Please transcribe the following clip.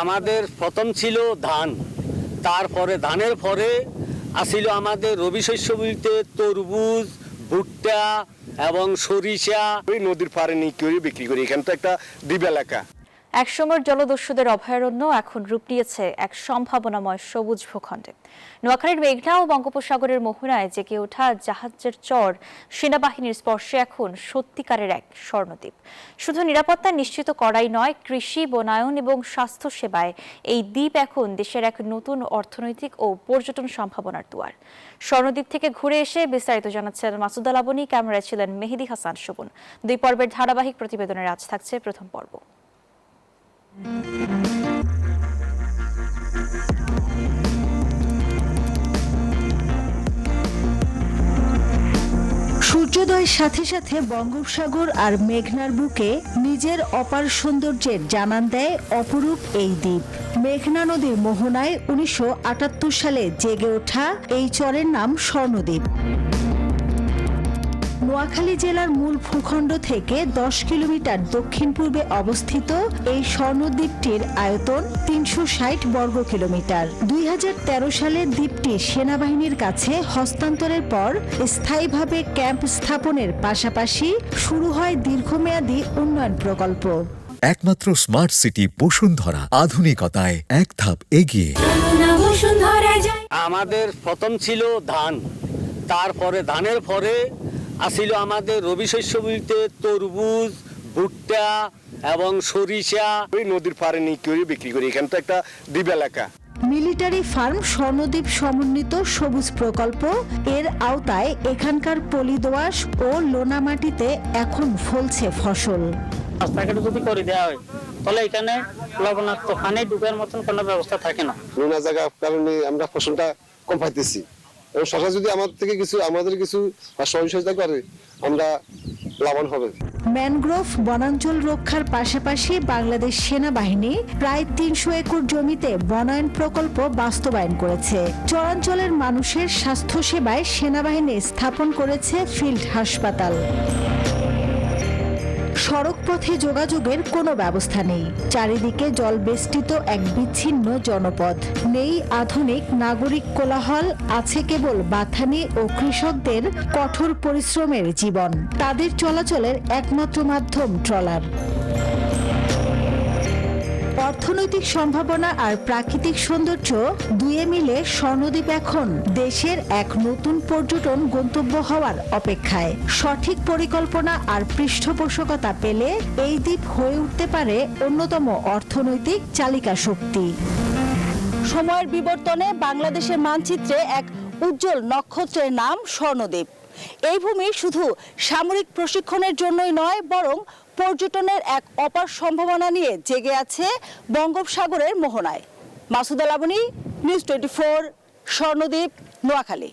আমাদের প্রথম ছিল ধান, তারপরে ধানের পরে আসিল আমাদের রবি শস্য বলতে তরমুজ, ভুট্টা এবং সরিষা। ওই নদীর পাড়ে নিয়ে করে বিক্রি করি, এখানে তো একটা দ্বীপ এলাকা। একসময়ের জলদস্যুদের অভয়ারণ্য এখন রূপ নিয়েছে এক সম্ভাবনাময় সবুজ ভূখণ্ডে। নোয়াখালীর মেঘনা ও বঙ্গোপসাগরের মোহনায় জেগে ওঠা জাহাজের চর সেনাবাহিনীর স্পর্শে এখন সত্যিকারের এক স্বর্ণদ্বীপ। শুধু নিরাপত্তা নিশ্চিত করাই নয়, কৃষি, বনায়ন এবং স্বাস্থ্য সেবায় এই দ্বীপ এখন দেশের এক নতুন অর্থনৈতিক ও পর্যটন সম্ভাবনার দুয়ার। স্বর্ণদ্বীপ থেকে ঘুরে এসে বিস্তারিত জানাচ্ছেন মাসুদা লাবনী, ক্যামেরায় ছিলেন মেহেদি হাসান শোভন। 2 পর্বের ধারাবাহিক প্রতিবেদনের আজ থাকছে প্রথম পর্ব। সূর্যোদয়ের সাথে সাথে বঙ্গোপসাগর আর মেঘনার বুকে নিজের অপার সৌন্দর্যের জানান দেয় অপরূপ এই দ্বীপ। মেঘনা নদীর মোহনায় 1978 সালে জেগে ওঠা এই চরের নাম স্বর্ণদ্বীপ। নোয়াখালী জেলার মূল ভূখণ্ড থেকে 10 কিলোমিটার দক্ষিণ পূর্বে অবস্থিত এই স্বর্ণদ্বীপটির আয়তন 360 বর্গ কিলোমিটার। 2013 সালে দ্বীপটি সেনাবাহিনীর কাছে হস্তান্তরের পর স্থায়ীভাবে ক্যাম্প স্থাপনের পাশাপাশি শুরু হয় দীর্ঘমেয়াদী উন্নয়ন প্রকল্প। একমাত্র স্মার্ট সিটি বসুন্ধরা, আধুনিকতায় এক ধাপ এগিয়ে। আমাদের প্রথম ছিল ধান, তারপরে ধানের পরে আসিল আমাদের রবি শস্য বলতে তরমুজ, ভুট্টা এবং সরিষা। ওই নদীর পাড়ে নিয়ে করে বিক্রি করি, এখানে তো একটা দ্বীপ এলাকা। মিলিটারি ফার্ম স্বর্ণদ্বীপ সমন্বিত সবুজ প্রকল্প এর আওতায় এখানকার পলি দোআঁশ ও লোনা মাটিতে এখন ফলছে ফসল। রাস্তাঘাট যদি করে দেওয়া হয় তাহলে এখানে লবণাক্ত পানি ঢুকার মতন কোনো ব্যবস্থা থাকে না। নোনা জায়গার কারণে আমরা ফসলটা কম পাইতেছি, এবং সরকার যদি আমাদের কিছু সহযোগিতা করে আমরা লাভবান হবে। ম্যানগ্রোভ বনাঞ্চল রক্ষার পাশাপাশি বাংলাদেশ সেনাবাহিনী প্রায় 300 একর জমিতে বনায়ন প্রকল্প বাস্তবায়ন করেছে। চরাঞ্চলের মানুষের স্বাস্থ্য সেবায় সেনাবাহিনী স্থাপন করেছে ফিল্ড হাসপাতাল। সড়ক পথে যোগাযোগের কোনো ব্যবস্থা নেই, চারিদিকে জলবেষ্টিত এক বিচ্ছিন্ন জনপদ। নেই আধুনিক নাগরিক কোলাহল, আছে কেবল বাথানি ও কৃষকদের কঠোর পরিশ্রমের জীবন। তাদের চলাচলের একমাত্র মাধ্যম ট্রলার। অর্থনৈতিক সম্ভাবনা আর প্রাকৃতিক সৌন্দর্য দুয়ে মিলে স্বর্ণদ্বীপ এখন দেশের এক নতুন পর্যটন গন্তব্য হওয়ার অপেক্ষায়। সঠিক পরিকল্পনা আর পৃষ্ঠপোষকতা পেলে এই দ্বীপ হয়ে উঠতে পারে অন্যতম অর্থনৈতিক চালিকা শক্তি। সময়ের বিবর্তনে বাংলাদেশের মানচিত্রে এক উজ্জ্বল নক্ষত্রের নাম স্বর্ণদ্বীপ। এই ভূমি শুধু সামরিক প্রশিক্ষণের জন্যই নয়, বরং পর্যটনের এক অপার সম্ভাবনা নিয়ে জেগে আছে বঙ্গোপসাগরের মোহনায়। মাসুদা লাবনী, নিউজ 24, স্বর্ণদ্বীপ, নোয়াখালী।